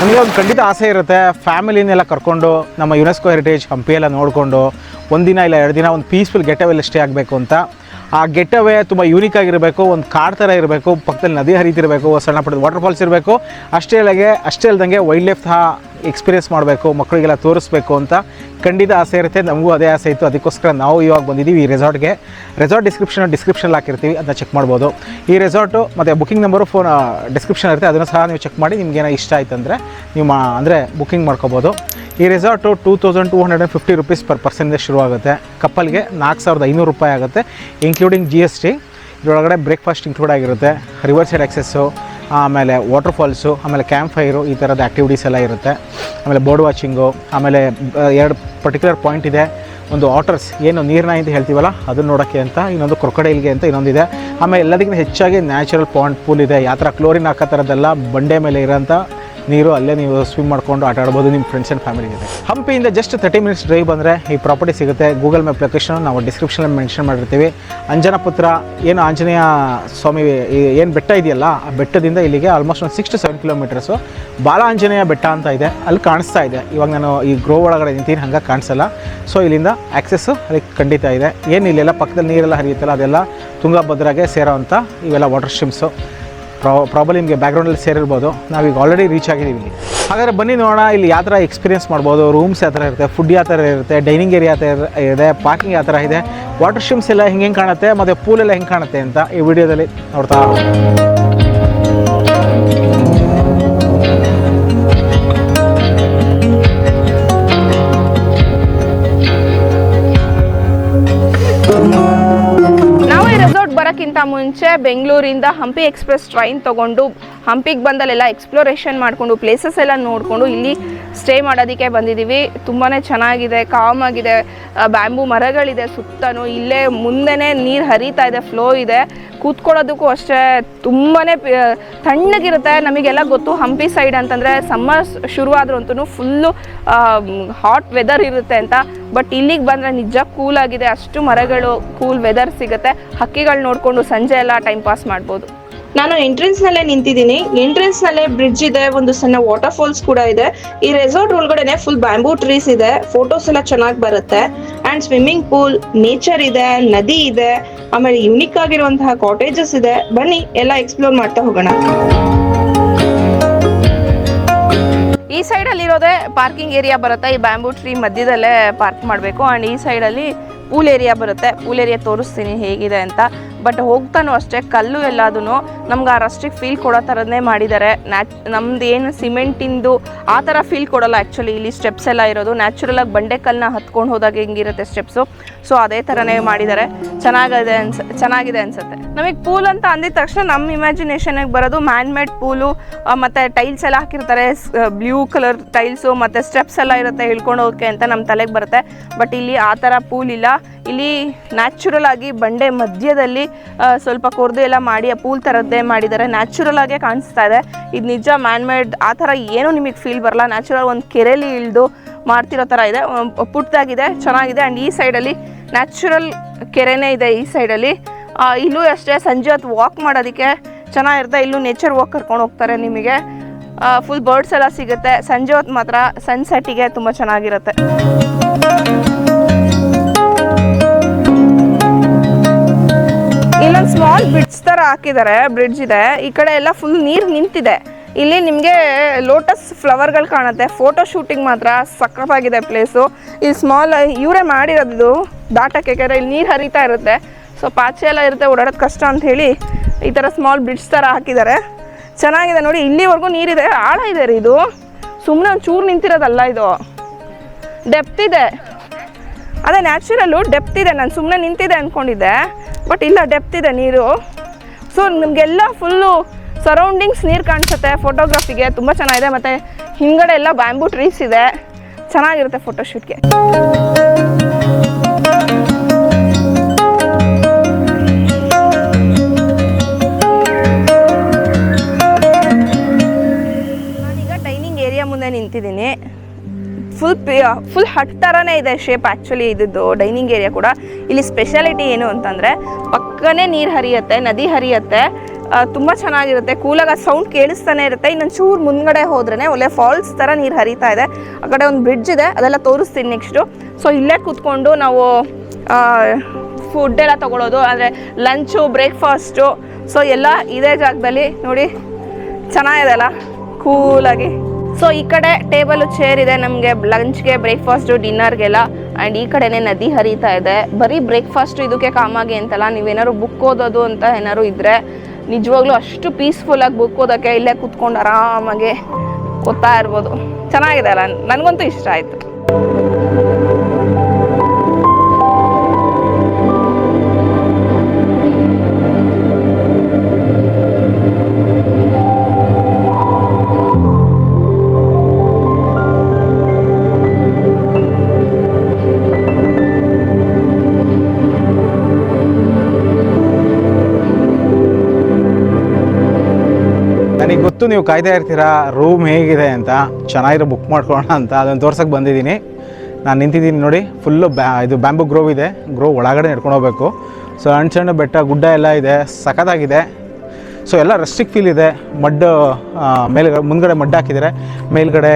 ನನಗೆ ಒಂದು ಖಂಡಿತ ಆಸೆ ಇರುತ್ತೆ, ಫ್ಯಾಮಿಲಿನೆಲ್ಲ ಕರ್ಕೊಂಡು ನಮ್ಮ ಯುನೆಸ್ಕೋ ಹೆರಿಟೇಜ್ ಹಂಪಿ ಎಲ್ಲ ನೋಡಿಕೊಂಡು ಒಂದಿನ ಇಲ್ಲ 2 ದಿನ ಒಂದು ಪೀಸ್ಫುಲ್ ಗೆಟವೇಲ್ಲಿ ಸ್ಟೇ ಆಗಬೇಕು ಅಂತ. ಆ ಗೆಟವೇ ತುಂಬ ಯೂನಿಕ್ ಆಗಿರಬೇಕು, ಒಂದು ಕಾಡು ಥರ ಇರಬೇಕು, ಪಕ್ಕದಲ್ಲಿ ನದಿ ಹರಿತಿರಬೇಕು, ಸಣ್ಣ ಪುಟ್ಟ ವಾಟರ್ ಫಾಲ್ಸ್ ಇರಬೇಕು, ಅಷ್ಟೇ ಅಲ್ಲದಂಗೆ ವೈಲ್ಡ್ ಲೈಫ್ ಸಹ ಎಕ್ಸ್ಪೀರಿಯೆನ್ಸ್ ಮಾಡಬೇಕು, ಮಕ್ಕಳಿಗೆಲ್ಲ ತೋರಿಸ್ಬೇಕು ಅಂತ ಖಂಡಿತ ಆಸೆ ಇರುತ್ತೆ. ನಮಗೂ ಅದೇ ಆಸೆ ಇತ್ತು. ಅದಕ್ಕೋಸ್ಕರ ನಾವು ಇವಾಗ ಬಂದಿದ್ದೀವಿ ಈ ರೆಸಾರ್ಟ್ಗೆ. ರೆಸಾರ್ಟ್ ಡಿಸ್ಕ್ರಿಪ್ಷನಲ್ಲಿ ಹಾಕಿರ್ತೀವಿ, ಅದನ್ನ ಚೆಕ್ ಮಾಡ್ಬೋದು. ಈ ರೆಸಾರ್ಟು ಮತ್ತು ಬುಕಿಂಗ್ ನಂಬರು ಡಿಸ್ಕ್ರಿಪ್ಷನ್ ಇರುತ್ತೆ, ಅದನ್ನು ಸಹ ನೀವು ಚೆಕ್ ಮಾಡಿ ನಿಮ್ಗೇನೋ ಇಷ್ಟ ಆಯ್ತು ಅಂದರೆ ನೀವು ಬುಕಿಂಗ್ ಮಾಡ್ಕೋಬೋದು. ಈ ರೆಸಾರ್ಟು 2250 ರೂಪೀಸ್ ಪರ್ ಪರ್ಸನ್ಗೆ ಶುರುವಾಗುತ್ತೆ. ಕಪ್ಪಲ್ಗೆ 4500 ರೂಪಾಯಿ ಆಗುತ್ತೆ, ಇನ್ಕ್ಲೂಡಿಂಗ್ GST. ಇದರೊಳಗಡೆ ಬ್ರೇಕ್ಫಾಸ್ಟ್ ಇನ್ಕ್ಲೂಡ್ ಆಗಿರುತ್ತೆ, ರಿವರ್ ಸೈಡ್ ಆಕ್ಸೆಸ್ಸು, ಆಮೇಲೆ ವಾಟರ್ ಫಾಲ್ಸು, ಆಮೇಲೆ ಕ್ಯಾಂಪ್ ಫೈರು, ಈ ಥರದ ಆ್ಯಕ್ಟಿವಿಟೀಸ್ ಎಲ್ಲ ಇರುತ್ತೆ. ಆಮೇಲೆ ಬೋರ್ಡ್ ವಾಚಿಂಗು, ಆಮೇಲೆ 2 ಪರ್ಟಿಕ್ಯುಲರ್ ಪಾಯಿಂಟ್ ಇದೆ. ಒಂದು ಆಟರ್ಸ್ ಏನು ನೀರಿನ ಅಂತ ಹೇಳ್ತೀವಲ್ಲ ಅದನ್ನು ನೋಡೋಕ್ಕೆ ಅಂತ, ಇನ್ನೊಂದು ಕ್ರೊಕೊಡೈಲ್ಗೆ ಅಂತ ಇನ್ನೊಂದಿದೆ. ಆಮೇಲೆ ಎಲ್ಲದಕ್ಕಿಂತ ಹೆಚ್ಚಾಗಿ ನ್ಯಾಚುರಲ್ ಪೂಲ್ ಇದೆ. ಯಾವ ಥರ ಕ್ಲೋರಿನ್ ಹಾಕೋ ಥರದ್ದೆಲ್ಲ ಬಂಡೆ ಮೇಲೆ ಇರೋಂಥ ನೀರು, ಅಲ್ಲೇ ನೀವು ಸ್ವಿಮ್ ಮಾಡ್ಕೊಂಡು ಆಟ ಆಡ್ಬೋದು ನಿಮ್ಮ ಫ್ರೆಂಡ್ಸ್ ಆ್ಯಂಡ್ ಫ್ಯಾಮಿಲಿ ಜೊತೆ. ಹಂಪಿಯಿಂದ ಜಸ್ಟ್ 30 ಮಿನಿಟ್ಸ್ ಡ್ರೈವ್ ಬಂದರೆ ಈ ಪ್ರಾಪರ್ಟಿ ಸಿಗುತ್ತೆ. ಗೂಗಲ್ ಮ್ಯಾಪ್ ಲೊಕೇಶನ್ ನಾವು ಡಿಸ್ಕ್ರಿಪ್ಷನಲ್ಲಿ ಮೆನ್ಷನ್ ಮಾಡಿರ್ತೀವಿ. ಅಂಜನಪುತ್ರ ಏನು ಆಂಜನೇಯ ಸ್ವಾಮಿ ಏನು ಬೆಟ್ಟ ಇದೆಯಲ್ಲ, ಆ ಬೆಟ್ಟದಿಂದ ಇಲ್ಲಿಗೆ ಆಲ್ಮೋಸ್ಟ್ ಒಂದು 6 to 7 ಕಿಲೋಮೀಟರ್ಸು. ಬಾಲ ಆಂಜನೇಯ ಬೆಟ್ಟ ಅಂತ ಇದೆ, ಅಲ್ಲಿ ಕಾಣಿಸ್ತಾ ಇದೆ. ಇವಾಗ ನಾನು ಈ ಗ್ರೋ ಒಳಗಡೆ ನಿಂತೀನಿ, ಹಂಗೆ ಕಾಣಿಸಲ್ಲ. ಸೊ ಇಲ್ಲಿಂದ ಆ್ಯಕ್ಸೆಸ್ಸು ಅದಕ್ಕೆ ಖಂಡಿತ ಇದೆ. ಏನು ಇಲ್ಲೆಲ್ಲ ಪಕ್ಕದಲ್ಲಿ ನೀರೆಲ್ಲ ಹರಿಯುತ್ತಲ್ಲ, ಅದೆಲ್ಲ ತುಂಗಭದ್ರಾಗೆ ಸೇರೋ ಅಂಥ ಇವೆಲ್ಲ ವಾಟರ್ ಸ್ಟ್ರೀಮ್ಸು. ಪ್ರಾಬ್ಲಮ್ ನಿಮಗೆ ಬ್ಯಾಕ್ಗ್ರೌಂಡಲ್ಲಿ ಸೇರಿರ್ಬೋದು. ನಾವೀಗ ಆಲ್ರೆಡಿ ರೀಚ್ ಆಗಿದ್ದೀವಿ. ಹಾಗಾದರೆ ಬನ್ನಿ ನೋಡೋಣ ಇಲ್ಲಿ ಯಾವ ಥರ ಎಕ್ಸ್ಪೀರಿಯೆನ್ಸ್ ಮಾಡ್ಬೋದು. ರೂಮ್ಸ್ ಯಾವ ಥರ ಇರುತ್ತೆ, ಫುಡ್ ಯಾವ ಥರ ಇರುತ್ತೆ, ಡೈನಿಂಗ್ ಏರಿಯಾ ಯಾವ ಥರ ಇದೆ, ಪಾರ್ಕಿಂಗ್ ಯಾವ ಥರ ಇದೆ, ವಾಟರ್ ಸ್ಟ್ರೀಮ್ಸ್ ಎಲ್ಲ ಹೆಂಗೆ ಕಾಣುತ್ತೆ, ಮತ್ತು ಪೂಲೆಲ್ಲ ಹೆಂಗೆ ಕಾಣುತ್ತೆ ಅಂತ ಈ ವಿಡಿಯೋದಲ್ಲಿ ನೋಡ್ತಾ. ಬರೋಕ್ಕಿಂತ ಮುಂಚೆ ಬೆಂಗಳೂರಿಂದ ಹಂಪಿ ಎಕ್ಸ್ಪ್ರೆಸ್ ಟ್ರೈನ್ ತೊಗೊಂಡು ಹಂಪಿಗೆ ಬಂದಲ್ಲೆಲ್ಲ ಎಕ್ಸ್ಪ್ಲೋರೇಷನ್ ಮಾಡಿಕೊಂಡು ಪ್ಲೇಸಸ್ ಎಲ್ಲ ನೋಡಿಕೊಂಡು ಇಲ್ಲಿ ಸ್ಟೇ ಮಾಡೋದಕ್ಕೆ ಬಂದಿದ್ದೀವಿ. ತುಂಬಾ ಚೆನ್ನಾಗಿದೆ, ಕಾಮ್ ಆಗಿದೆ, ಬ್ಯಾಂಬೂ ಮರಗಳಿದೆ ಸುತ್ತಲೂ. ಇಲ್ಲೇ ಮುಂದೆನೇ ನೀರು ಹರಿತಾ ಇದೆ, ಫ್ಲೋ ಇದೆ. ಕೂತ್ಕೊಳ್ಳೋದಕ್ಕೂ ಅಷ್ಟೇ ತುಂಬಾ ತಣ್ಣಗಿರುತ್ತೆ. ನಮಗೆಲ್ಲ ಗೊತ್ತು ಹಂಪಿ ಸೈಡ್ ಅಂತಂದರೆ ಸಮ್ಮರ್ ಶುರುವಾದ್ರಂತೂ ಫುಲ್ಲು ಹಾಟ್ ವೆದರ್ ಇರುತ್ತೆ ಅಂತ. ಬಟ್ ಇಲ್ಲಿಗೆ ಬಂದರೆ ನಿಜ ಕೂಲ್ ಆಗಿದೆ, ಅಷ್ಟು ಮರಗಳು, ಕೂಲ್ ವೆದರ್ ಸಿಗುತ್ತೆ. ಹಕ್ಕಿಗಳು ನೋಡಿಕೊಂಡು ಸಂಜೆ ಎಲ್ಲ ಟೈಮ್ ಪಾಸ್ ಮಾಡ್ಬೋದು. ನಾನು ಎಂಟ್ರೆನ್ಸ್ ನಲ್ಲೇ ನಿಂತಿದ್ದೀನಿ. ಎಂಟ್ರೆನ್ಸ್ ನಲ್ಲೇ ಬ್ರಿಡ್ಜ್ ಇದೆ, ಒಂದು ಸಣ್ಣ ವಾಟರ್ ಫಾಲ್ಸ್ ಕೂಡ ಇದೆ. ಈ ರೆಸಾರ್ಟ್ ಒಳಗಡೆನೆ ಫುಲ್ ಬ್ಯಾಂಬೂ ಟ್ರೀಸ್ ಇದೆ, ಫೋಟೋಸ್ ಎಲ್ಲ ಚೆನ್ನಾಗಿ ಬರುತ್ತೆ. ಅಂಡ್ ಸ್ವಿಮ್ಮಿಂಗ್ ಪೂಲ್, ನೇಚರ್ ಇದೆ, ನದಿ ಇದೆ, ಆಮೇಲೆ ಯುನಿಕ್ ಆಗಿರುವಂತಹ ಕಾಟೇಜಸ್ ಇದೆ. ಬನ್ನಿ ಎಲ್ಲ ಎಕ್ಸ್ಪ್ಲೋರ್ ಮಾಡ್ತಾ ಹೋಗೋಣ. ಈ ಸೈಡಲ್ಲಿ ಇರೋದೇ ಪಾರ್ಕಿಂಗ್ ಏರಿಯಾ ಬರುತ್ತೆ. ಈ ಬ್ಯಾಂಬೂ ಟ್ರೀ ಮಧ್ಯದಲ್ಲೇ ಪಾರ್ಕ್ ಮಾಡಬೇಕು. ಆ್ಯಂಡ್ ಈ ಸೈಡಲ್ಲಿ ಪೂಲ್ ಏರಿಯಾ ಬರುತ್ತೆ. ಪೂಲ್ ಏರಿಯಾ ತೋರಿಸ್ತೀನಿ ಹೇಗಿದೆ ಅಂತ. ಬಟ್ ಹೋಗ್ತಾನೂ ಅಷ್ಟೇ ಕಲ್ಲು ಎಲ್ಲದೂ ನಮ್ಗೆ ಆ ರಸ್ಟಿಗೆ ಫೀಲ್ ಕೊಡೋ ಥರನೇ ಮಾಡಿದ್ದಾರೆ. ನಮ್ದು ಏನು ಸಿಮೆಂಟಿಂದು ಆ ಥರ ಫೀಲ್ ಕೊಡೋಲ್ಲ. ಆ್ಯಕ್ಚುಲಿ ಇಲ್ಲಿ ಸ್ಟೆಪ್ಸ್ ಎಲ್ಲ ಇರೋದು ನ್ಯಾಚುರಲಾಗಿ ಬಂಡೆಕಲ್ಲನ್ನ ಹತ್ಕೊಂಡು ಹೋದಾಗ ಹೆಂಗಿರುತ್ತೆ ಸ್ಟೆಪ್ಸು, ಸೊ ಅದೇ ಥರನೇ ಮಾಡಿದ್ದಾರೆ. ಚೆನ್ನಾಗಿದೆ ಅನಿಸುತ್ತೆ. ನಮಗೆ ಪೂಲ್ ಅಂತ ಅಂದಿದ ತಕ್ಷಣ ನಮ್ಮ ಇಮ್ಯಾಜಿನೇಷನ್ಗೆ ಬರೋದು ಮ್ಯಾನ್ ಮೇಡ್ ಪೂಲು, ಮತ್ತು ಟೈಲ್ಸ್ ಎಲ್ಲ ಹಾಕಿರ್ತಾರೆ, ಬ್ಲೂ ಕಲರ್ ಟೈಲ್ಸು, ಮತ್ತು ಸ್ಟೆಪ್ಸ್ ಎಲ್ಲ ಇರುತ್ತೆ ಇಳ್ಕೊಂಡು ಹೋಗೋಕ್ಕೆ ಅಂತ ನಮ್ಮ ತಲೆಗೆ ಬರುತ್ತೆ. ಬಟ್ ಇಲ್ಲಿ ಆ ಥರ ಪೂಲ್ ಇಲ್ಲ. ಇಲ್ಲಿ ನ್ಯಾಚುರಲ್ ಆಗಿ ಬಂಡೆ ಮಧ್ಯದಲ್ಲಿ ಸ್ವಲ್ಪ ಕೊರ್ದು ಎಲ್ಲ ಮಾಡಿ ಆ ಪೂಲ್ ಥರದ್ದೇ ಮಾಡಿದ್ದಾರೆ. ನ್ಯಾಚುರಲ್ ಆಗೇ ಕಾಣಿಸ್ತಾ ಇದೆ. ಇದು ನಿಜ ಮ್ಯಾನ್ ಮೇಡ್ ಆ ಥರ ಏನೂ ನಿಮಗೆ ಫೀಲ್ ಬರಲ್ಲ. ನ್ಯಾಚುರಲ್ ಒಂದು ಕೆರೆಯಲ್ಲಿ ಇಳಿದು ಮಾಡ್ತಿರೋ ಥರ ಇದೆ, ಪುಟ್ಟದಾಗಿದೆ, ಚೆನ್ನಾಗಿದೆ. ಆ್ಯಂಡ್ ಈ ಸೈಡಲ್ಲಿ ನ್ಯಾಚುರಲ್ ಕೆರೆನೇ ಇದೆ. ಈ ಸೈಡಲ್ಲಿ ಇಲ್ಲೂ ಅಷ್ಟೇ ಸಂಜೆ ಹೊತ್ತು ವಾಕ್ ಮಾಡೋದಕ್ಕೆ ಚೆನ್ನಾಗಿರುತ್ತೆ. ಇಲ್ಲೂ ನೇಚರ್ ವಾಕ್ ಕರ್ಕೊಂಡು ಹೋಗ್ತಾರೆ ನಿಮಗೆ. ಫುಲ್ ಬರ್ಡ್ಸ್ ಎಲ್ಲ ಸಿಗುತ್ತೆ. ಸಂಜೆ ಹೊತ್ತು ಮಾತ್ರ ಸನ್ಸೆಟ್ಟಿಗೆ ತುಂಬ ಚೆನ್ನಾಗಿರುತ್ತೆ. ಇಲ್ಲೊಂದು ಸ್ಮಾಲ್ ಬ್ರಿಡ್ಜ್ ಥರ ಹಾಕಿದ್ದಾರೆ, ಬ್ರಿಡ್ಜ್ ಇದೆ. ಈ ಕಡೆ ಎಲ್ಲ ಫುಲ್ ನೀರು ನಿಂತಿದೆ. ಇಲ್ಲಿ ನಿಮಗೆ ಲೋಟಸ್ ಫ್ಲವರ್ಗಳು ಕಾಣುತ್ತೆ. ಫೋಟೋ ಶೂಟಿಂಗ್ ಮಾತ್ರ ಸಖತ್ತಾಗಿದೆ ಪ್ಲೇಸು. ಈ ಸ್ಮಾಲ್ ಇವರೇ ಮಾಡಿರೋದು ಇದು ದಾಟಕ್ಕೆ, ಯಾಕೆಂದರೆ ಇಲ್ಲಿ ನೀರು ಹರಿತಾ ಇರುತ್ತೆ, ಸೊ ಪಾಚೆ ಎಲ್ಲ ಇರುತ್ತೆ, ಓಡಾಡೋದು ಕಷ್ಟ ಅಂತ ಹೇಳಿ ಈ ಥರ ಸ್ಮಾಲ್ ಬ್ರಿಡ್ಜ್ ಥರ ಹಾಕಿದ್ದಾರೆ. ಚೆನ್ನಾಗಿದೆ ನೋಡಿ. ಇಲ್ಲಿವರೆಗೂ ನೀರಿದೆ, ಆಳ ಇದೆ ರೀ ಇದು. ಸುಮ್ಮನೆ ಒಂದು ಚೂರು ನಿಂತಿರೋದಲ್ಲ, ಇದು ಡೆಪ್ತ್ ಇದೆ. ಅದೇ ನ್ಯಾಚುರಲ್ಲು ಡೆಪ್ತ್ ಇದೆ. ನಾನು ಸುಮ್ಮನೆ ನಿಂತಿದೆ ಅಂದ್ಕೊಂಡಿದ್ದೆ, ಬಟ್ ಇಲ್ಲ, ಡೆಪ್ತ್ ಇದೆ ನೀರು. ಸೊ ನಿಮಗೆಲ್ಲ ಫುಲ್ಲು ಸರೌಂಡಿಂಗ್ಸ್ ನೀರು ಕಾಣಿಸುತ್ತೆ. ಫೋಟೋಗ್ರಫಿಗೆ ತುಂಬ ಚೆನ್ನಾಗಿದೆ. ಮತ್ತು ಹಿಂಗಡೆ ಎಲ್ಲ ಬ್ಯಾಂಬೂ ಟ್ರೀಸ್ ಇದೆ, ಚೆನ್ನಾಗಿರುತ್ತೆ ಫೋಟೋಶೂಟ್ಗೆ. ನಾನೀಗ ಡೈನಿಂಗ್ ಏರಿಯಾ ಮುಂದೆ ನಿಂತಿದ್ದೀನಿ. ಫುಲ್ ಹಟ್ ಥರನೇ ಇದೆ ಶೇಪ್ ಆ್ಯಕ್ಚುಲಿ ಇದ್ದು ಡೈನಿಂಗ್ ಏರಿಯಾ ಕೂಡ. ಇಲ್ಲಿ ಸ್ಪೆಷಾಲಿಟಿ ಏನು ಅಂತಂದರೆ ಪಕ್ಕನೇ ನೀರು ಹರಿಯುತ್ತೆ, ನದಿ ಹರಿಯುತ್ತೆ. ತುಂಬ ಚೆನ್ನಾಗಿರುತ್ತೆ. ಕೂಲಾಗಿ ಆ ಸೌಂಡ್ ಕೇಳಿಸ್ತಾನೆ ಇರುತ್ತೆ. ಇನ್ನೊಂದು ಚೂರು ಮುಂದ್ಗಡೆ ಹೋದ್ರೇ ಒಳ್ಳೆ ಫಾಲ್ಸ್ ಥರ ನೀರು ಹರಿತಾ ಇದೆ. ಆ ಕಡೆ ಒಂದು ಬ್ರಿಡ್ಜ್ ಇದೆ, ಅದೆಲ್ಲ ತೋರಿಸ್ತೀನಿ ನೆಕ್ಸ್ಟು. ಸೊ ಇಲ್ಲೇ ಕೂತ್ಕೊಂಡು ನಾವು ಫುಡ್ ಎಲ್ಲ ತೊಗೊಳೋದು, ಅಂದರೆ ಲಂಚು, ಬ್ರೇಕ್ಫಾಸ್ಟು, ಸೊ ಎಲ್ಲ ಇದೇ ಜಾಗದಲ್ಲಿ ನೋಡಿ. ಚೆನ್ನಾಗಿದೆ ಅಲ್ಲ, ಕೂಲಾಗಿ. ಸೊ ಈ ಕಡೆ ಟೇಬಲು, ಚೇರ್ ಇದೆ ನಮಗೆ ಲಂಚ್ಗೆ, ಬ್ರೇಕ್ಫಾಸ್ಟು, ಡಿನ್ನರ್ಗೆಲ್ಲ. ಆ್ಯಂಡ್ ಈ ಕಡೆನೇ ನದಿ ಹರಿತಾ ಇದೆ. ಬರೀ ಬ್ರೇಕ್ಫಾಸ್ಟು ಇದಕ್ಕೆ ಕಾಮಾಗಿ ಅಂತಲ್ಲ, ನೀವೇನಾದ್ರು ಬುಕ್ ಓದೋದು ಅಂತ ಏನಾದ್ರು ಇದ್ದರೆ ನಿಜವಾಗ್ಲೂ ಅಷ್ಟು ಪೀಸ್ಫುಲ್ಲಾಗಿ ಬುಕ್ ಓದೋಕ್ಕೆ ಇಲ್ಲೇ ಕೂತ್ಕೊಂಡು ಆರಾಮಾಗಿ ಓದ್ತಾ ಇರ್ಬೋದು. ಚೆನ್ನಾಗಿದೆ ಅಲ್ಲ, ನನಗಂತೂ ಇಷ್ಟ ಆಯಿತು. ನನಗೆ ಗೊತ್ತು ನೀವು ಕಾಯ್ತಾ ಇರ್ತೀರಾ ರೂಮ್ ಹೇಗಿದೆ ಅಂತ, ಚೆನ್ನಾಗಿರೋ ಬುಕ್ ಮಾಡ್ಕೊಳ್ಳೋಣ ಅಂತ. ಅದನ್ನು ತೋರ್ಸಕ್ಕೆ ಬಂದಿದ್ದೀನಿ. ನಾನು ನಿಂತಿದ್ದೀನಿ ನೋಡಿ. ಫುಲ್ಲು ಇದು ಬ್ಯಾಂಬೂ ಗ್ರೋವ್ ಇದೆ. ಗ್ರೋವ್ ಒಳಗಡೆ ನಡ್ಕೊಂಡು ಹೋಗಬೇಕು. ಸೊ ಸಣ್ಣ ಸಣ್ಣ ಬೆಟ್ಟ ಗುಡ್ಡ ಎಲ್ಲ ಇದೆ, ಸಖತ್ತಾಗಿದೆ. ಸೊ ಎಲ್ಲ ರಸ್ಟಿಕ್ ಫೀಲ್ ಇದೆ. ಮಡ್ಡು ಮೇಲ್ಗಡೆ, ಮುಂದ್ಗಡೆ ಮಡ್ಡು ಹಾಕಿದ್ದಾರೆ, ಮೇಲ್ಗಡೆ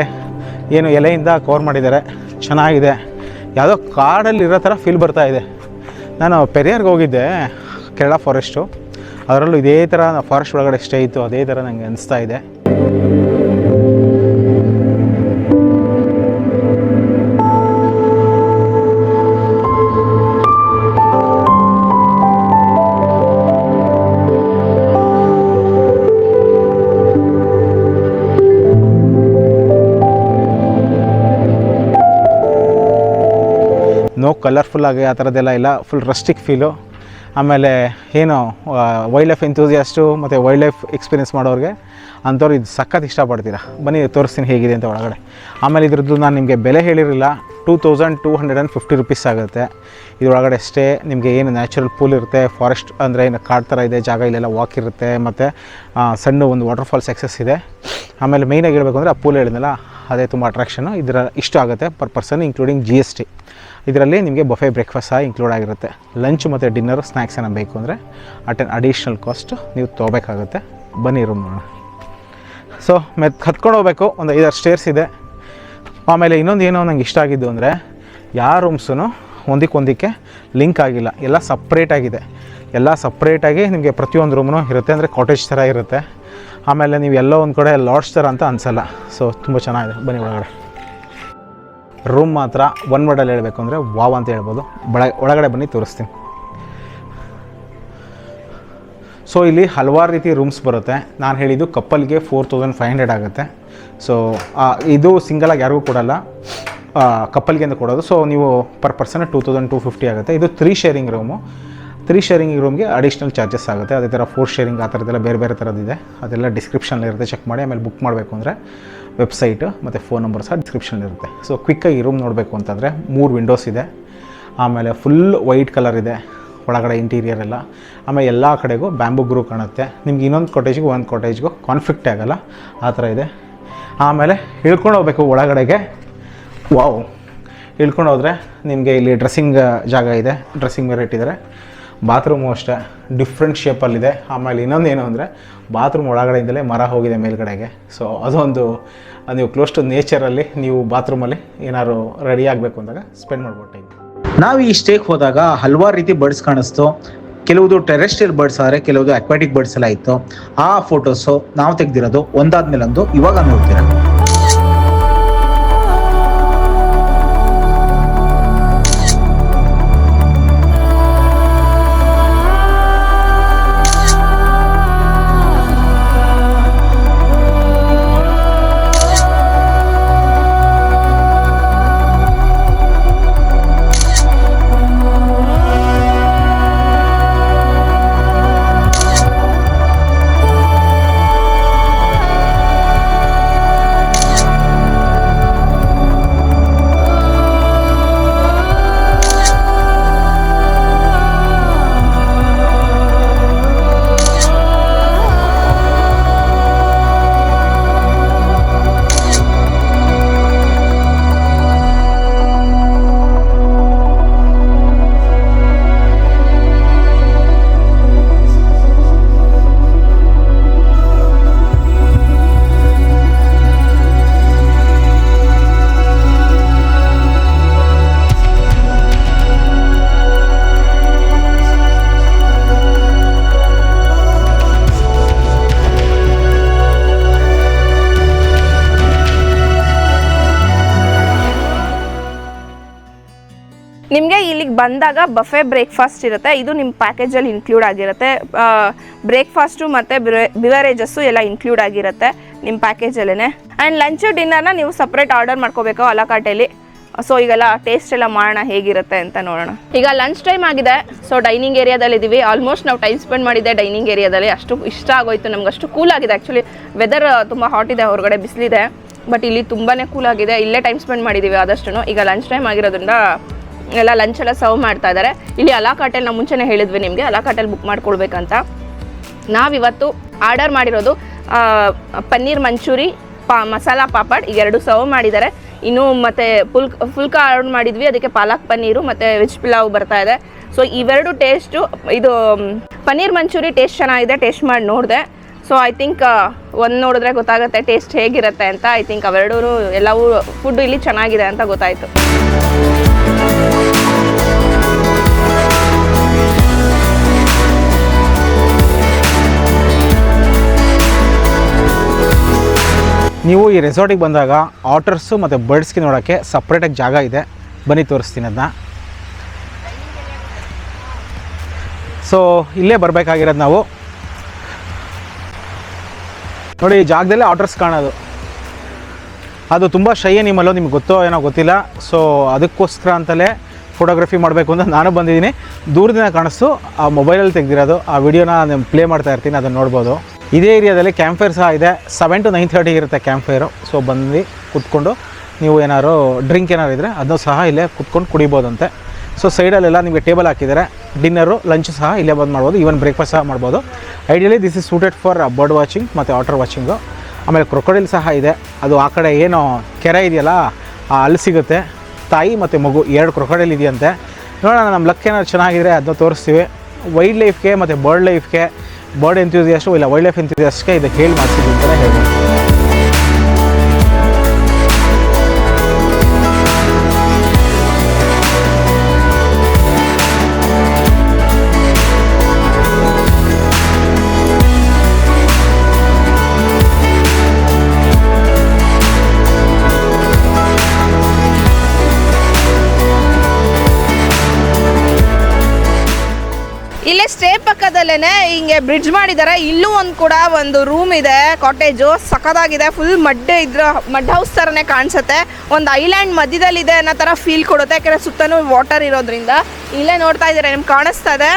ಏನು ಎಲೆಯಿಂದ ಕವರ್ ಮಾಡಿದ್ದಾರೆ. ಚೆನ್ನಾಗಿದೆ. ಯಾವುದೋ ಕಾಡಲ್ಲಿ ಇರೋ ಥರ ಫೀಲ್ ಬರ್ತಾ ಇದೆ. ನಾನು ಪೆರಿಯಾರ್ಗೆ ಹೋಗಿದ್ದೆ, ಕೇರಳ ಫಾರೆಸ್ಟು. ಅದರಲ್ಲೂ ಇದೇ ಥರ ಫಾರೆಸ್ಟ್ ಒಳಗಡೆ ಸ್ಟೇ ಇತ್ತು, ಅದೇ ಥರ ನನಗೆ ಅನಿಸ್ತಾ ಇದೆ. ನೋ ಕಲರ್ಫುಲ್ಲಾಗಿ ಆ ಥರದ್ದೆಲ್ಲ ಇಲ್ಲ, ಫುಲ್ ರಸ್ಟಿಕ್ ಫೀಲು. ಆಮೇಲೆ ಏನು ವೈಲ್ಡ್ ಲೈಫ್ ಎಂಥೂಸಿಯಾಸ್ಟು ಮತ್ತು ವೈಲ್ಡ್ ಲೈಫ್ ಎಕ್ಸ್ಪೀರಿಯೆನ್ಸ್ ಮಾಡೋರಿಗೆ ಅಂಥವ್ರು ಇದು ಸಖತ್ ಇಷ್ಟಪಡ್ತೀರಾ. ಬನ್ನಿ ತೋರಿಸ್ತೀನಿ ಹೇಗಿದೆ ಅಂತ ಒಳಗಡೆ. ಆಮೇಲೆ ಇದ್ರದ್ದು ನಾನು ನಿಮಗೆ ಬೆಲೆ ಹೇಳಿರಲಿಲ್ಲ, 2250 ರುಪೀಸ್ ಆಗುತ್ತೆ. ಇದರೊಳಗಡೆ ಸ್ಟೇ. ನಿಮಗೆ ಏನು ನ್ಯಾಚುರಲ್ ಪೂಲ್ ಇರುತ್ತೆ, ಫಾರೆಸ್ಟ್ ಅಂದರೆ ಏನು ಕಾಡು ಥರ ಇದೆ ಜಾಗ, ಇಲ್ಲೆಲ್ಲ ವಾಕ್ ಇರುತ್ತೆ, ಮತ್ತು ಸಣ್ಣ ಒಂದು ವಾಟರ್ಫಾಲ್ಸ್ ಎಕ್ಸಸ್ ಇದೆ. ಆಮೇಲೆ ಮೇಯ್ನಾಗಿ ಹೇಳಬೇಕು ಅಂದರೆ ಆ ಪೂಲ್ ಹೇಳಿದ್ನಲ್ಲ, ಅದೇ ತುಂಬ ಅಟ್ರಾಕ್ಷನು. ಇದರ ಇಷ್ಟು ಆಗುತ್ತೆ ಪರ್ ಪರ್ಸನ್, ಇನ್ಕ್ಲೂಡಿಂಗ್ GST. ಇದರಲ್ಲಿ ನಿಮಗೆ ಬಫೆ ಬ್ರೇಕ್ಫಾಸ್ಟ್ ಸಹ ಇನ್ಕ್ಲೂಡ್ ಆಗಿರುತ್ತೆ. ಲಂಚ್ ಮತ್ತು ಡಿನ್ನರು, ಸ್ನ್ಯಾಕ್ಸ್ ಏನೋ ಬೇಕು ಅಂದರೆ ಅಡಿಷ್ನಲ್ ಕಾಸ್ಟ್ ನೀವು ತೊಗೋಬೇಕಾಗುತ್ತೆ. ಬನ್ನಿ ರೂಮ್ ನೋಡೋಣ. ಸೊ ಹತ್ಕೊಂಡು ಹೋಗ್ಬೇಕು. ಒಂದು 5-6 ಸ್ಟೇರ್ಸ್ ಇದೆ. ಆಮೇಲೆ ಇನ್ನೊಂದು ಏನೋ ನಂಗೆ ಇಷ್ಟ ಆಗಿದ್ದು ಅಂದರೆ, ಯಾವ ರೂಮ್ಸೂ ಒಂದಕ್ಕೆ ಲಿಂಕ್ ಆಗಿಲ್ಲ, ಎಲ್ಲ ಸಪ್ರೇಟಾಗಿದೆ. ಎಲ್ಲ ಸಪ್ರೇಟಾಗಿ ನಿಮಗೆ ಪ್ರತಿಯೊಂದು ರೂಮ್ನೂ ಇರುತ್ತೆ, ಅಂದರೆ ಕಾಟೇಜ್ ಥರ ಇರುತ್ತೆ. ಆಮೇಲೆ ನೀವು ಎಲ್ಲೋ ಒಂದು ಕಡೆ ಲಾಡ್ಜ್ ಥರ ಅಂತ ಅನಿಸಲ್ಲ. ಸೊ ತುಂಬ ಚೆನ್ನಾಗಿದೆ. ಬನ್ನಿ ಒಳಗಡೆ. ರೂಮ್ ಮಾತ್ರ ಒನ್ ವರ್ಡಲ್ಲಿ ಹೇಳಬೇಕು ಅಂದರೆ ವಾವ್ ಅಂತ ಹೇಳ್ಬೋದು. ಒಳಗಡೆ ಬನ್ನಿ ತೋರಿಸ್ತೀನಿ. ಸೊ ಇಲ್ಲಿ ಹಲವಾರು ರೀತಿ ರೂಮ್ಸ್ ಬರುತ್ತೆ. ನಾನು ಹೇಳಿದ್ದು ಕಪ್ಪಲ್ಗೆ 4500 ಆಗುತ್ತೆ. ಸೊ ಇದು ಸಿಂಗಲಾಗಿ ಯಾರಿಗೂ ಕೊಡಲ್ಲ, ಕಪ್ಪಲ್ಗೆ ಅಂತ ಕೊಡೋದು. ಸೊ ನೀವು ಪರ್ ಪರ್ಸನ್ 2250 ಆಗುತ್ತೆ. ಇದು 3 ಶೇರಿಂಗ್ ರೂಮು. 3 ಶೇರಿಂಗ್ ರೂಮ್ಗೆ ಅಡಿಷ್ನಲ್ ಚಾರ್ಜಸ್ ಆಗುತ್ತೆ. ಅದೇ ಥರ 4 ಶೇರಿಂಗ್ ಆ ಥರದ್ದೆಲ್ಲ ಬೇರೆ ಬೇರೆ ಥರದ್ದಿದೆ. ಅದೆಲ್ಲ ಡಿಸ್ಕ್ರಿಪ್ಷನಲ್ಲಿರುತ್ತೆ, ಚೆಕ್ ಮಾಡಿ. ಆಮೇಲೆ ಬುಕ್ ಮಾಡಬೇಕು ಅಂದರೆ ವೆಬ್ಸೈಟು ಮತ್ತು ಫೋನ್ ನಂಬರ್ ಸಹ ಡಿಸ್ಕ್ರಿಪ್ಷನಲ್ಲಿರುತ್ತೆ. ಸೊ ಕ್ವಿಕ್ಕಾಗಿ ರೂಮ್ ನೋಡಬೇಕು ಅಂತಂದರೆ 3 ವಿಂಡೋಸ್ ಇದೆ. ಆಮೇಲೆ ಫುಲ್ ವೈಟ್ ಕಲರ್ ಇದೆ ಒಳಗಡೆ ಇಂಟೀರಿಯರ್ ಎಲ್ಲ. ಆಮೇಲೆ ಎಲ್ಲ ಕಡೆಗೂ ಬ್ಯಾಂಬೂ ಗ್ರೂ ಕಾಣುತ್ತೆ. ನಿಮ್ಗೆ ಇನ್ನೊಂದು ಕಾಟೇಜ್ಗೂ ಒಂದು ಕಾಟೇಜ್ಗೂ ಕಾನ್ಫ್ಲಿಕ್ಟ್ ಆಗೋಲ್ಲ, ಆ ಥರ ಇದೆ. ಆಮೇಲೆ ಇಳ್ಕೊಂಡು ಹೋಗ್ಬೇಕು ಒಳಗಡೆಗೆ. ವಾವ್, ಇಳ್ಕೊಂಡು ಹೋದರೆ ನಿಮಗೆ ಇಲ್ಲಿ ಡ್ರೆಸ್ಸಿಂಗ್ ಜಾಗ ಇದೆ, ಡ್ರೆಸ್ಸಿಂಗ್ ಮಿರರ್ ಇಟ್ಟಿದ್ದಾರೆ. ಬಾತ್ರೂಮು ಅಷ್ಟೇ ಡಿಫ್ರೆಂಟ್ ಶೇಪಲ್ಲಿದೆ. ಆಮೇಲೆ ಇನ್ನೊಂದು ಏನು ಅಂದರೆ, ಬಾತ್ರೂಮ್ ಒಳಗಡೆಯಿಂದಲೇ ಮರ ಹೋಗಿದೆ ಮೇಲ್ಗಡೆಗೆ. ಸೊ ಅದೊಂದು ನೀವು ಕ್ಲೋಸ್ ಟು ನೇಚರಲ್ಲಿ ನೀವು ಬಾತ್ರೂಮಲ್ಲಿ ಏನಾದ್ರು ರೆಡಿ ಆಗಬೇಕು ಅಂದಾಗ ಸ್ಪೆಂಡ್ ಮಾಡ್ಬೋದು ಟೈಮ್. ನಾವು ಈ ಸ್ಟೇಗೆ ಹೋದಾಗ ಹಲವಾರು ರೀತಿ ಬರ್ಡ್ಸ್ ಕಾಣಿಸ್ತು. ಕೆಲವುದು ಟೆರೆಸ್ಟ್ರಿಯಲ್ ಬರ್ಡ್ಸ್ ಆದರೆ ಕೆಲವುದು ಅಕ್ವಾಟಿಕ್ ಬರ್ಡ್ಸ್ ಎಲ್ಲ ಇತ್ತು. ಆ ಫೋಟೋಸು ನಾವು ತೆಗೆದಿರೋದು ಒಂದಾದ್ಮೇಲೆ ಒಂದು ಇವಾಗ ನೋಡ್ತೀರಾ. ನಿಮಗೆ ಇಲ್ಲಿಗೆ ಬಂದಾಗ ಬಫೆ ಬ್ರೇಕ್ಫಾಸ್ಟ್ ಇರುತ್ತೆ, ಇದು ನಿಮ್ಮ ಪ್ಯಾಕೇಜಲ್ಲಿ ಇನ್ಕ್ಲೂಡ್ ಆಗಿರುತ್ತೆ. ಬ್ರೇಕ್ಫಾಸ್ಟು ಮತ್ತು ಬಿವರೇಜಸ್ಸು ಎಲ್ಲ ಇನ್ಕ್ಲೂಡ್ ಆಗಿರುತ್ತೆ ನಿಮ್ಮ ಪ್ಯಾಕೇಜಲ್ಲೇ. ಆ್ಯಂಡ್ ಲಂಚು ಡಿನ್ನರ್ನ ನೀವು ಸಪ್ರೇಟ್ ಆರ್ಡರ್ ಮಾಡ್ಕೋಬೇಕು ಅಲಾ ಕಾರ್ಟಲ್ಲಿ. ಸೊ ಈಗೆಲ್ಲ ಟೇಸ್ಟ್ ಎಲ್ಲ ಮಾಡೋಣ ಹೇಗಿರುತ್ತೆ ಅಂತ ನೋಡೋಣ. ಈಗ ಲಂಚ್ ಟೈಮ್ ಆಗಿದೆ, ಸೊ ಡೈನಿಂಗ್ ಏರಿಯಾದಲ್ಲಿ ಇದ್ದೀವಿ. ಆಲ್ಮೋಸ್ಟ್ ನಾವು ಟೈಮ್ ಸ್ಪೆಂಡ್ ಮಾಡಿದ್ದೆ ಡೈನಿಂಗ್ ಏರಿಯಾದಲ್ಲಿ. ಅಷ್ಟು ಇಷ್ಟ ಆಗೋಯ್ತು ನಮ್ಗೆ, ಅಷ್ಟು ಕೂಲ್ ಆಗಿದೆ. ಆ್ಯಕ್ಚುಲಿ ವೆದರ್ ತುಂಬ ಹಾಟ್ ಇದೆ, ಹೊರಗಡೆ ಬಿಸಿಲಿದೆ, ಬಟ್ ಇಲ್ಲಿ ತುಂಬಾ ಕೂಲ್ ಆಗಿದೆ. ಇಲ್ಲೇ ಟೈಮ್ ಸ್ಪೆಂಡ್ ಮಾಡಿದ್ದೀವಿ ಆದಷ್ಟು. ಈಗ ಲಂಚ್ ಟೈಮ್ ಆಗಿರೋದ್ರಿಂದ ಎಲ್ಲ ಲಂಚ್ ಎಲ್ಲ ಸರ್ವ್ ಮಾಡ್ತಾ ಇದ್ದಾರೆ. ಇಲ್ಲಿ ಅಲಾ ಕಾರ್ಟಲ್ಲಿ ನಾವು ಮುಂಚೆನೇ ಹೇಳಿದ್ವಿ ನಿಮಗೆ ಅಲಾ ಕಾರ್ಟಲ್ಲಿ ಬುಕ್ ಮಾಡ್ಕೊಳ್ಬೇಕಂತ. ನಾವಿವತ್ತು ಆರ್ಡರ್ ಮಾಡಿರೋದು ಪನ್ನೀರ್ ಮಂಚೂರಿ, ಮಸಾಲ ಪಾಪಡ್ ಇವೆರಡು ಸರ್ವ್ ಮಾಡಿದ್ದಾರೆ. ಇನ್ನು ಮತ್ತು ಫುಲ್ಕ ಆರ್ಡರ್ ಮಾಡಿದ್ವಿ, ಅದಕ್ಕೆ ಪಾಲಕ್ ಪನ್ನೀರು ಮತ್ತು ವೆಜ್ ಪಲಾವ್ ಬರ್ತಾ ಇದೆ. ಸೊ ಇವೆರಡು ಟೇಸ್ಟು, ಇದು ಪನ್ನೀರ್ ಮಂಚೂರಿ ಟೇಸ್ಟ್ ಚೆನ್ನಾಗಿದೆ, ಟೇಸ್ಟ್ ಮಾಡಿ ನೋಡಿದೆ. ಸೊ ಐ ಥಿಂಕ್ ಒಂದು ನೋಡಿದ್ರೆ ಗೊತ್ತಾಗುತ್ತೆ ಟೇಸ್ಟ್ ಹೇಗಿರುತ್ತೆ ಅಂತ. ಐ ಥಿಂಕ್ ಅವೆರಡೂ ಎಲ್ಲವೂ ಫುಡ್ ಇಲ್ಲಿ ಚೆನ್ನಾಗಿದೆ ಅಂತ ಗೊತ್ತಾಯಿತು. ನೀವು ಈ ರೆಸಾರ್ಟಿಗೆ ಬಂದಾಗ ಆಟರ್ಸು ಮತ್ತು ಬರ್ಡ್ಸ್ಗೆ ನೋಡೋಕ್ಕೆ ಸಪ್ರೇಟಾಗಿ ಜಾಗ ಇದೆ, ಬನ್ನಿ ತೋರಿಸ್ತೀನಿ ಅದನ್ನ. ಸೊ ಇಲ್ಲೇ ಬರಬೇಕಾಗಿರೋದು ನಾವು. ನೋಡಿ ಈ ಜಾಗದಲ್ಲೇ ಆಟರ್ಸ್ ಕಾಣೋದು, ಅದು ತುಂಬ ಶೈ ಅನಿಮಲ್ಲು, ನಿಮ್ಗೆ ಗೊತ್ತೋ ಏನೋ ಗೊತ್ತಿಲ್ಲ. ಸೊ ಅದಕ್ಕೋಸ್ಕರ ಅಂತಲೇ ಫೋಟೋಗ್ರಫಿ ಮಾಡಬೇಕು ಅಂತ ನಾನು ಬಂದಿದ್ದೀನಿ. ದೂರದಿಂದ ಕಾಣಿಸ್ತು, ಆ ಮೊಬೈಲಲ್ಲಿ ತೆಗೆದಿರೋದು. ಆ ವಿಡಿಯೋನ ನಾನು ಪ್ಲೇ ಮಾಡ್ತಾ ಇರ್ತೀನಿ, ಅದನ್ನು ನೋಡ್ಬೋದು. ಇದೇ ಏರಿಯಾದಲ್ಲಿ ಕ್ಯಾಂಪ್ ಫೈರ್ ಸಹ ಇದೆ. 7 to 9:30 ಇರುತ್ತೆ ಕ್ಯಾಂಪ್ ಫೈರು. ಸೊ ಬಂದು ಕೂತ್ಕೊಂಡು ನೀವು ಏನಾದ್ರು ಡ್ರಿಂಕ್ ಏನಾರು ಇದ್ದರೆ ಅದನ್ನು ಸಹ ಇಲ್ಲೇ ಕೂತ್ಕೊಂಡು ಕುಡಿಬೋದಂತೆ. ಸೊ ಸೈಡಲ್ಲೆಲ್ಲ ನಿಮಗೆ ಟೇಬಲ್ ಹಾಕಿದ್ದಾರೆ. ಡಿನ್ನರು ಲಂಚು ಸಹ ಇಲ್ಲೇ ಬಂದು ಮಾಡ್ಬೋದು, ಈವನ್ ಬ್ರೇಕ್ಫಾಸ್ಟ್ ಸಹ ಮಾಡ್ಬೋದು. Ideally this is suited for bird watching ಮತ್ತು ವಾಟರ್ ವಾಚಿಂಗು. ಆಮೇಲೆ ಕ್ರೊಕೊಡೈಲ್ ಸಹ ಇದೆ. ಅದು ಆ ಕಡೆ ಏನು ಕೆರೆ ಇದೆಯಲ್ಲ ಅಲ್ಲಿ ಸಿಗುತ್ತೆ. ತಾಯಿ ಮತ್ತು ಮಗು 2 ಕ್ರೊಕೊಡೈಲ್ ಇದೆಯಂತೆ. ನೋಡೋಣ, ನಮ್ಮ ಲಕ್ ಏನಾದ್ರು ಚೆನ್ನಾಗಿದ್ರೆ ಅದನ್ನ ತೋರಿಸ್ತೀವಿ. ವೈಲ್ಡ್ ಲೈಫ್ಗೆ ಮತ್ತು ಬರ್ಡ್ ಲೈಫ್ಗೆ, ಬರ್ಡ್ ಎಂಥ್ಯೂಸಿಯಾಸ್ಟು ಇಲ್ಲ ವೈಲ್ಡ್ ಲೈಫ್ ಎಂಥ್ಯೂಸಿಯಾಸ್ಟ್ಗೆ ಇದಕ್ಕೆ ಹೇಳಿ ಮಾಡಿಸಿದ್ವಿ ಅಂತಲೇ ಹೇಳ್ಬೋದು. ಇಲ್ಲೇ ಸ್ಟೇ ಪಕ್ಕದಲ್ಲೇ ಹಿಂಗೆ ಬ್ರಿಡ್ಜ್ ಮಾಡಿದ್ದಾರೆ. ಇಲ್ಲೂ ಒಂದು ರೂಮ್ ಇದೆ, ಕಾಟೇಜು ಸಖತ್ತಾಗಿದೆ. ಫುಲ್ ಮಡ್ ಹೌಸ್ ಥರನೇ ಕಾಣಿಸುತ್ತೆ. ಒಂದು ಐಲ್ಯಾಂಡ್ ಮಧ್ಯದಲ್ಲಿದೆ ಅನ್ನೋ ಥರ ಫೀಲ್ ಕೊಡುತ್ತೆ, ಯಾಕಂದರೆ ಸುತ್ತಲೂ ವಾಟರ್ ಇರೋದ್ರಿಂದ. ಇಲ್ಲೇ ನೋಡ್ತಾ ಇದ್ದೀರಾ, ನಿಮ್ಗೆ ಕಾಣಿಸ್ತಾ ಇದೆ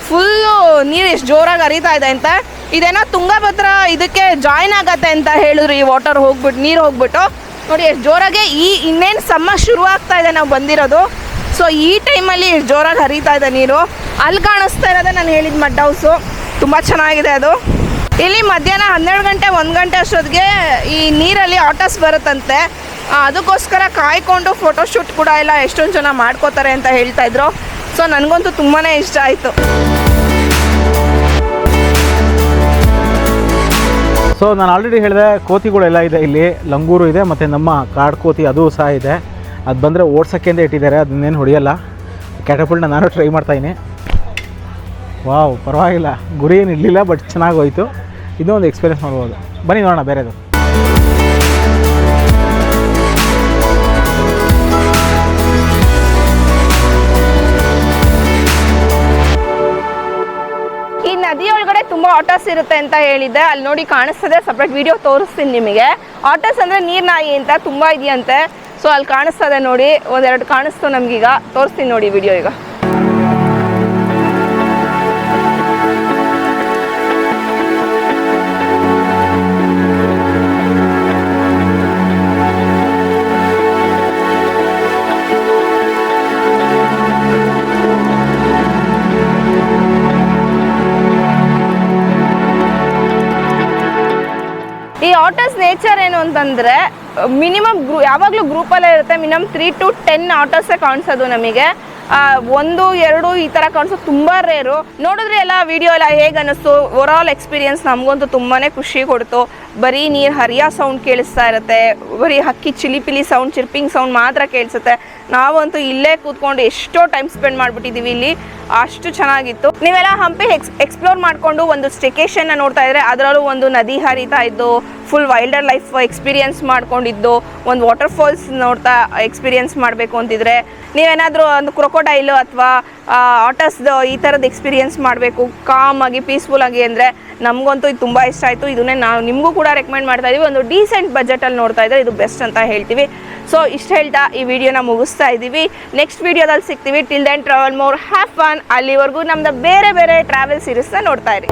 ಫುಲ್ಲು ನೀರು ಎಷ್ಟು ಜೋರಾಗಿ ಹರಿತಾ ಇದೆ ಅಂತ. ಇದೇನೋ ತುಂಗಭದ್ರಾ ಇದಕ್ಕೆ ಜಾಯ್ನ್ ಆಗತ್ತೆ ಅಂತ ಹೇಳಿದ್ರು, ಈ ವಾಟರ್ ನೀರು ಹೋಗ್ಬಿಟ್ಟು. ನೋಡಿ ಎಷ್ಟು ಜೋರಾಗಿ ಇನ್ನೇನು ಸಮ್ಮರ್ ಶುರು ಆಗ್ತಾ ಇದೆ ನಾವು ಬಂದಿರೋದು. ಸೊ ಈ ಟೈಮಲ್ಲಿ ಜೋರಾಗಿ ಹರಿತಾ ಇದೆ ನೀರು. ಅಲ್ಲಿ ಕಾಣಿಸ್ತಾ ಇರೋದೇ ನಾನು ಹೇಳಿದ ಮಡ್ ಹೌಸು, ತುಂಬ ಚೆನ್ನಾಗಿದೆ ಅದು. ಇಲ್ಲಿ ಮಧ್ಯಾಹ್ನ 12 ಗಂಟೆ 1 ಗಂಟೆ ಅಷ್ಟೊತ್ತಿಗೆ ಈ ನೀರಲ್ಲಿ ಆಟರ್ಸ್ ಬರುತ್ತಂತೆ. ಅದಕ್ಕೋಸ್ಕರ ಕಾಯ್ಕೊಂಡು ಫೋಟೋಶೂಟ್ ಕೂಡ ಎಲ್ಲ ಎಷ್ಟೊಂದು ಜನ ಮಾಡ್ಕೋತಾರೆ ಅಂತ ಹೇಳ್ತಾ ಇದ್ರು. ಸೊ ನನಗಂತೂ ತುಂಬಾ ಇಷ್ಟ ಆಯಿತು. ಸೊ ನಾನು ಆಲ್ರೆಡಿ ಹೇಳಿದೆ, ಕೋತಿಗಳೆಲ್ಲ ಇದೆ ಇಲ್ಲಿ. ಲಂಗೂರು ಇದೆ ಮತ್ತು ನಮ್ಮ ಕಾಡು ಕೋತಿ ಅದು ಸಹ ಇದೆ. ಅದು ಬಂದರೆ ಓಡ್ಸೋಕ್ಕೆ ಅಂತ ಇಟ್ಟಿದ್ದಾರೆ, ಅದನ್ನೇನು ಹೊಡೆಯಲ್ಲ. ಕ್ಯಾಟಪಲ್ಟ್ನ ನಾನು ಟ್ರೈ ಮಾಡ್ತಾಯಿದ್ದೀನಿ. ವಾವ್, ಪರವಾಗಿಲ್ಲ, ಗುರಿ ಏನು ಇರಲಿಲ್ಲ, ಬಟ್ ಚೆನ್ನಾಗಿ ಹೋಯಿತು. ಇದೂ ಒಂದು ಎಕ್ಸ್ಪೀರಿಯೆನ್ಸ್ ಮಾಡ್ಬೋದು. ಬನ್ನಿ ನೋಡೋಣ ಬೇರೆದು. ಈ ನದಿ ಒಳಗಡೆ ತುಂಬ ಆಟರ್ಸ್ ಇರುತ್ತೆ ಅಂತ ಹೇಳಿದ್ದೆ. ಅಲ್ಲಿ ನೋಡಿ ಕಾಣಿಸ್ತದೆ, ಸಪ್ರೇಟ್ ವಿಡಿಯೋ ತೋರಿಸ್ತೀನಿ ನಿಮಗೆ. ಆಟರ್ಸ್ ಅಂದರೆ ನೀರು ನಾಯಿ ಅಂತ ತುಂಬ ಇದೆಯಂತೆ. ಸೊ ಅಲ್ಲಿ ಕಾಣಿಸ್ತದೆ ನೋಡಿ, ಒಂದೆರಡು ಕಾಣಿಸ್ತು ನಮಗೀಗ, ತೋರಿಸ್ತೀನಿ ನೋಡಿ ವಿಡಿಯೋ ಈಗ. ಈ ಆಟರ್ಸ್ ನೇಚರ್ ಏನು ಅಂತಂದರೆ ಮಿನಿಮಮ್ ಯಾವಾಗಲೂ ಗ್ರೂಪಲ್ಲೇ ಇರುತ್ತೆ. ಮಿನಿಮಮ್ 3 to 10 ಆಟರ್ಸೇ ಕಾಣಿಸೋದು ನಮಗೆ. 1, 2 ಈ ಥರ ಕಾಣಿಸೋದು ತುಂಬ ರೇರು. ನೋಡಿದ್ರೆ ಎಲ್ಲ ವಿಡಿಯೋ ಎಲ್ಲ ಹೇಗೆ ಅನ್ನಿಸ್ತು, ಓವರಾಲ್ ಎಕ್ಸ್ಪೀರಿಯನ್ಸ್ ನಮಗಂತೂ ತುಂಬಾ ಖುಷಿ ಕೊಡ್ತು. ಬರೀ ನೀರು ಹರಿಯೋ ಸೌಂಡ್ ಕೇಳಿಸ್ತಾ ಇರುತ್ತೆ, ಬರೀ ಹಕ್ಕಿ ಚಿಲಿಪಿಲಿ ಸೌಂಡ್, ಚಿರ್ಪಿಂಗ್ ಸೌಂಡ್ ಮಾತ್ರ ಕೇಳಿಸುತ್ತೆ. ನಾವಂತೂ ಇಲ್ಲೇ ಕೂತ್ಕೊಂಡು ಎಷ್ಟೋ ಟೈಮ್ ಸ್ಪೆಂಡ್ ಮಾಡಿಬಿಟ್ಟಿದ್ದೀವಿ ಇಲ್ಲಿ, ಅಷ್ಟು ಚೆನ್ನಾಗಿತ್ತು. ನೀವೆಲ್ಲ ಹಂಪಿ ಎಕ್ಸ್ಪ್ಲೋರ್ ಮಾಡಿಕೊಂಡು ಒಂದು ಸ್ಟೇಕೇಶನ್ನ ನೋಡ್ತಾ ಇದ್ರೆ ಅದರಲ್ಲೂ ಒಂದು ನದಿ ಹರಿತಾ ಇದ್ದು ಫುಲ್ ವೈಲ್ಡರ್ ಲೈಫ್ ಎಕ್ಸ್ಪೀರಿಯನ್ಸ್ ಮಾಡ್ಕೊಂಡಿದ್ದು ಒಂದು ವಾಟರ್ ಫಾಲ್ಸ್ ನೋಡ್ತಾ ಎಕ್ಸ್ಪೀರಿಯನ್ಸ್ ಮಾಡಬೇಕು ಅಂತಿದ್ರೆ, ನೀವೇನಾದರೂ ಒಂದು ಕ್ರೊಕೊಡೈಲು ಅಥವಾ ಆಟರ್ಸ್ದು ಈ ಥರದ್ದು ಎಕ್ಸ್ಪೀರಿಯನ್ಸ್ ಮಾಡಬೇಕು ಕಾಮಾಗಿ ಪೀಸ್ಫುಲ್ಲಾಗಿ ಅಂದರೆ ನಮಗಂತೂ ಇದು ತುಂಬ ಇಷ್ಟ ಆಯಿತು. ಇದನ್ನೇ ನಾವು ನಿಮಗೂ ಕೂಡ ರೆಕಮೆಂಡ್ ಮಾಡ್ತಾ ಇದ್ದೀವಿ. ಒಂದು ಡೀಸೆಂಟ್ ಬಜೆಟಲ್ಲಿ ನೋಡ್ತಾ ಇದ್ದರೆ ಇದು ಬೆಸ್ಟ್ ಅಂತ ಹೇಳ್ತೀವಿ. ಸೊ ಇಷ್ಟು ಹೇಳ್ತಾ ಈ ವಿಡಿಯೋನ ಮುಗಿಸ್ತಾ ಇದ್ದೀವಿ. ನೆಕ್ಸ್ಟ್ ವಿಡಿಯೋದಲ್ಲಿ ಸಿಗ್ತೀವಿ. Till then travel more, have fun. ಅಲ್ಲಿವರೆಗೂ ನಮ್ದು ಬೇರೆ ಬೇರೆ ಟ್ರಾವೆಲ್ ಸೀರೀಸ್ನ ನೋಡ್ತಾ ಇರಿ.